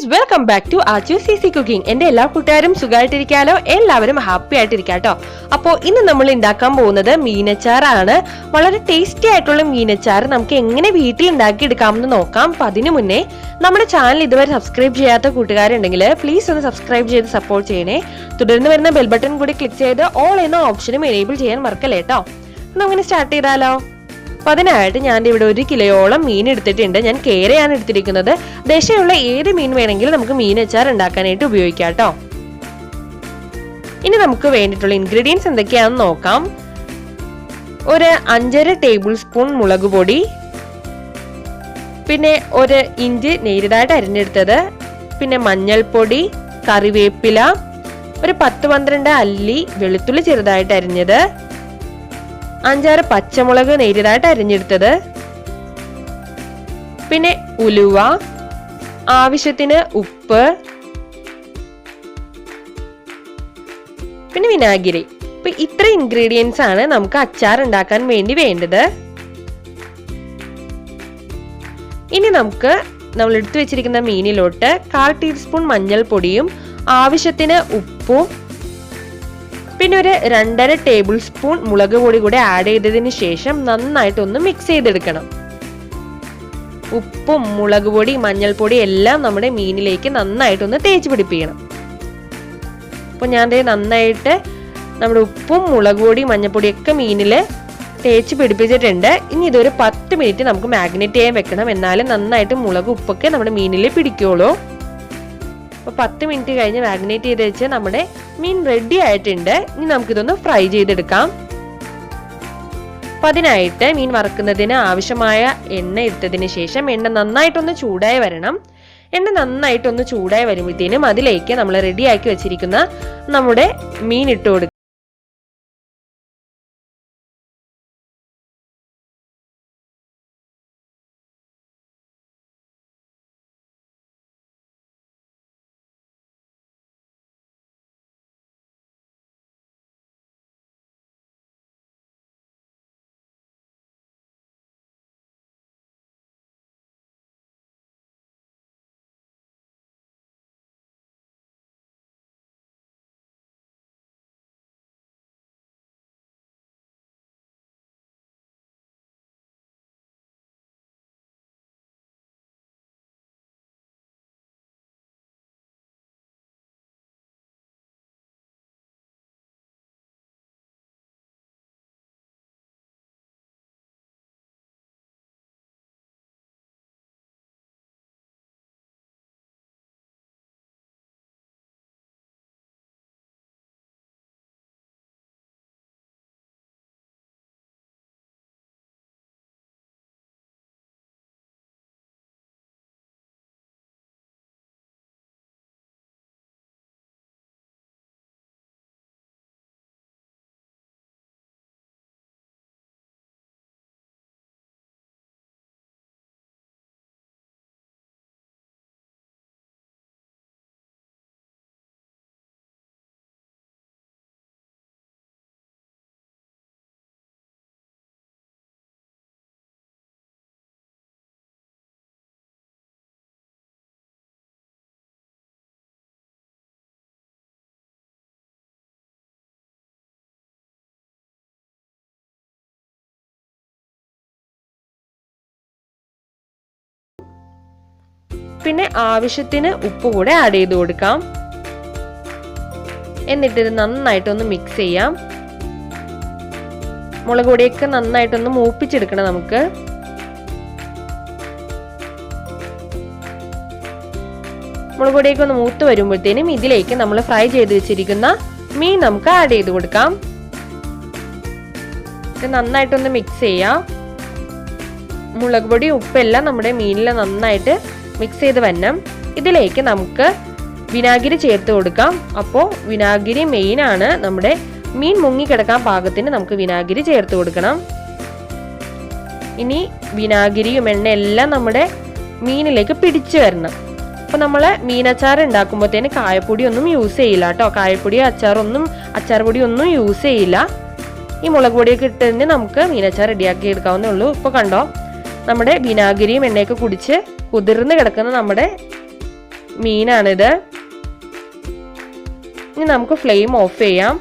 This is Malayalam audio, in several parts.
Guys, welcome back to Achu സിസി കുക്കിംഗ്. എന്റെ എല്ലാ കൂട്ടുകാരും സുഖമായിട്ടിരിക്കാലോ, എല്ലാവരും ഹാപ്പി ആയിട്ടിരിക്കാട്ടോ. അപ്പോൾ ഇന്ന് നമ്മൾ ഉണ്ടാക്കാൻ പോകുന്നത് മീനച്ചാറാണ്. വളരെ ടേസ്റ്റി ആയിട്ടുള്ള മീനച്ചാർ നമുക്ക് എങ്ങനെ വീട്ടിൽ ഉണ്ടാക്കി എടുക്കാമെന്ന് നോക്കാം. അപ്പൊ അതിനു മുന്നേ നമ്മുടെ ചാനൽ ഇതുവരെ സബ്സ്ക്രൈബ് ചെയ്യാത്ത കൂട്ടുകാരുണ്ടെങ്കിൽ പ്ലീസ് ഒന്ന് സബ്സ്ക്രൈബ് ചെയ്ത് സപ്പോർട്ട് ചെയ്യണേ. തുടർന്ന് വരുന്ന ബെൽ ബട്ടൺ കൂടി ക്ലിക്ക് ചെയ്ത് ഓൾ എന്ന ഓപ്ഷനും എനേബിൾ ചെയ്യാൻ മറക്കല്ലേ കേട്ടോ. നമുക്ക് സ്റ്റാർട്ട് ചെയ്താലോ. അപ്പൊ അതിനായിട്ട് ഞാൻ ഇവിടെ 1 കിലോയോളം മീൻ എടുത്തിട്ടുണ്ട്. ഞാൻ കേരയാണ് എടുത്തിരിക്കുന്നത്. ദശയുള്ള ഏത് മീൻ വേണമെങ്കിലും നമുക്ക് മീനച്ചാർ ഉണ്ടാക്കാനായിട്ട് ഉപയോഗിക്കാം കേട്ടോ. ഇനി നമുക്ക് വേണ്ടിയിട്ടുള്ള ഇൻഗ്രീഡിയൻസ് എന്തൊക്കെയാണെന്ന് നോക്കാം. ഒരു 5.5 ടേബിൾ സ്പൂൺ മുളക് പൊടി, പിന്നെ 1 ഇഞ്ച് നേരിയതായിട്ട് അരിഞ്ഞെടുത്തത്, പിന്നെ മഞ്ഞൾപ്പൊടി, കറിവേപ്പില, ഒരു 10-12 അല്ലി വെളുത്തുള്ളി ചെറുതായിട്ട് അരിഞ്ഞത്, 5-6 പച്ചമുളക് നേരിയതായിട്ട് അരിഞ്ഞെടുത്തത്, പിന്നെ ഉലുവ, ആവശ്യത്തിന് ഉപ്പ്, പിന്നെ വിനാഗിരി. ഇപ്പൊ ഇത്ര ഇൻഗ്രീഡിയൻസ് ആണ് നമുക്ക് അച്ചാർ ഉണ്ടാക്കാൻ വേണ്ടി വേണ്ടത്. ഇനി നമുക്ക് നമ്മൾ എടുത്തു വെച്ചിരിക്കുന്ന മീനിലോട്ട് 1/4 ടീസ്പൂൺ മഞ്ഞൾപ്പൊടിയും ആവശ്യത്തിന് ഉപ്പും പിന്നെ ഒരു 2.5 ടേബിൾ സ്പൂൺ മുളക് പൊടി കൂടെ ആഡ് ചെയ്തതിന് ശേഷം നന്നായിട്ടൊന്ന് മിക്സ് ചെയ്തെടുക്കണം. ഉപ്പും മുളക് പൊടി മഞ്ഞൾപ്പൊടി എല്ലാം നമ്മുടെ മീനിലേക്ക് നന്നായിട്ടൊന്ന് തേച്ച് പിടിപ്പിക്കണം. അപ്പൊ ഞാൻ നന്നായിട്ട് നമ്മുടെ ഉപ്പും മുളക് പൊടി മഞ്ഞൾപ്പൊടിയൊക്കെ മീനിൽ തേച്ച് പിടിപ്പിച്ചിട്ടുണ്ട്. ഇനി ഇതൊരു 10 മിനിറ്റ് നമുക്ക് മാഗ്നേറ്റ് ചെയ്യാൻ വെക്കണം. എന്നാലും നന്നായിട്ട് മുളക് ഉപ്പൊക്കെ നമ്മുടെ മീനിൽ പിടിക്കുള്ളൂ. അപ്പൊ 10 മിനിറ്റ് കഴിഞ്ഞ് മാഗ്നേറ്റ് ചെയ്ത് വെച്ച് നമ്മുടെ മീൻ റെഡി ആയിട്ടുണ്ട്. ഇനി നമുക്കിതൊന്ന് ഫ്രൈ ചെയ്തെടുക്കാം. അപ്പൊ അതിനായിട്ട് മീൻ വറുക്കുന്നതിന് ആവശ്യമായ എണ്ണ ഇട്ടതിന് ശേഷം എണ്ണ നന്നായിട്ടൊന്ന് ചൂടായി വരണം. എണ്ണ നന്നായിട്ടൊന്ന് ചൂടായി വരുമ്പോഴത്തേനും അതിലേക്ക് നമ്മൾ റെഡിയാക്കി വെച്ചിരിക്കുന്ന നമ്മുടെ മീൻ ഇട്ട് കൊടുക്കുക. പിന്നെ ആവശ്യത്തിന് ഉപ്പ് കൂടെ ആഡ് ചെയ്ത് കൊടുക്കാം. എന്നിട്ട് ഇത് നന്നായിട്ടൊന്ന് മിക്സ് ചെയ്യാം. മുളക് പൊടിയൊക്കെ നന്നായിട്ടൊന്ന് മൂപ്പിച്ചെടുക്കണം നമുക്ക്. മുളക് പൊടിയൊക്കെ ഒന്ന് മൂത്ത് വരുമ്പോഴത്തേനും ഇതിലേക്ക് നമ്മൾ ഫ്രൈ ചെയ്ത് വെച്ചിരിക്കുന്ന മീൻ നമുക്ക് ആഡ് ചെയ്ത് കൊടുക്കാം. ഇത് നന്നായിട്ടൊന്ന് മിക്സ് ചെയ്യാം. മുളക് പൊടി ഉപ്പെല്ലാം നമ്മുടെ മീനിൽ നന്നായിട്ട് മിക്സ് ചെയ്ത് വരണം. ഇതിലേക്ക് നമുക്ക് വിനാഗിരി ചേർത്ത് കൊടുക്കാം. അപ്പോൾ വിനാഗിരി മെയിൻ ആണ്. നമ്മുടെ മീൻ മുങ്ങിക്കിടക്കാൻ പാകത്തിന് നമുക്ക് വിനാഗിരി ചേർത്ത് കൊടുക്കണം. ഇനി വിനാഗിരിയും എണ്ണയെല്ലാം നമ്മുടെ മീനിലേക്ക് പിടിച്ചു വരണം. അപ്പൊ നമ്മൾ മീനച്ചാർ ഉണ്ടാക്കുമ്പോഴത്തേന് കായപ്പൊടി ഒന്നും യൂസ് ചെയ്യില്ല കേട്ടോ. കായപ്പൊടിയോ അച്ചാർ പൊടി ഒന്നും യൂസ് ചെയ്യില്ല. ഈ മുളക് പൊടിയൊക്കെ ഇട്ടതിന് നമുക്ക് മീനച്ചാർ റെഡിയാക്കി എടുക്കാവുന്നേ ഉള്ളൂ. ഇപ്പൊ കണ്ടോ, നമ്മുടെ വിനാഗിരിയും എണ്ണയൊക്കെ കുടിച്ച് കുതിർന്ന് കിടക്കുന്ന നമ്മുടെ മീനാണിത്. ഇനി നമുക്ക് ഫ്ലെയിം ഓഫ് ചെയ്യാം.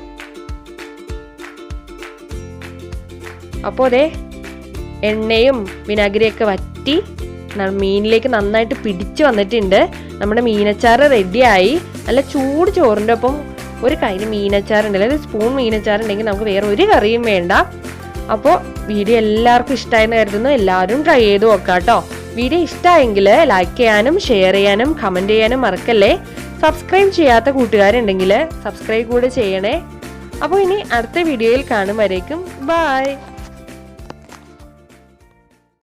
അപ്പോൾ അതെ എണ്ണയും വിനാഗിരിയൊക്കെ വറ്റി മീനിലേക്ക് നന്നായിട്ട് പിടിച്ചു വന്നിട്ടുണ്ട്. നമ്മുടെ മീനച്ചാറ് റെഡിയായി. നല്ല ചൂട് ചോറിൻ്റെ ഒപ്പം ഒരു കയ്യിൽ മീനച്ചാറുണ്ടല്ലോ, ഒരു സ്പൂൺ മീനച്ചാറുണ്ടെങ്കിൽ നമുക്ക് വേറെ ഒരു കറിയും വേണ്ട. അപ്പോൾ വീഡിയോ എല്ലാവർക്കും ഇഷ്ടമായെന്ന് കരുതുന്നു. എല്ലാവരും ട്രൈ ചെയ്ത് നോക്കാം കേട്ടോ. വീഡിയോ ഇഷ്ടമായെങ്കിൽ ലൈക്ക് ചെയ്യാനും ഷെയർ ചെയ്യാനും കമൻറ്റ് ചെയ്യാനും മറക്കല്ലേ. സബ്സ്ക്രൈബ് ചെയ്യാത്ത കൂട്ടുകാരുണ്ടെങ്കിൽ സബ്സ്ക്രൈബ് കൂടെ ചെയ്യണേ. അപ്പോൾ ഇനി അടുത്ത വീഡിയോയിൽ കാണും വരേക്കും ബൈ.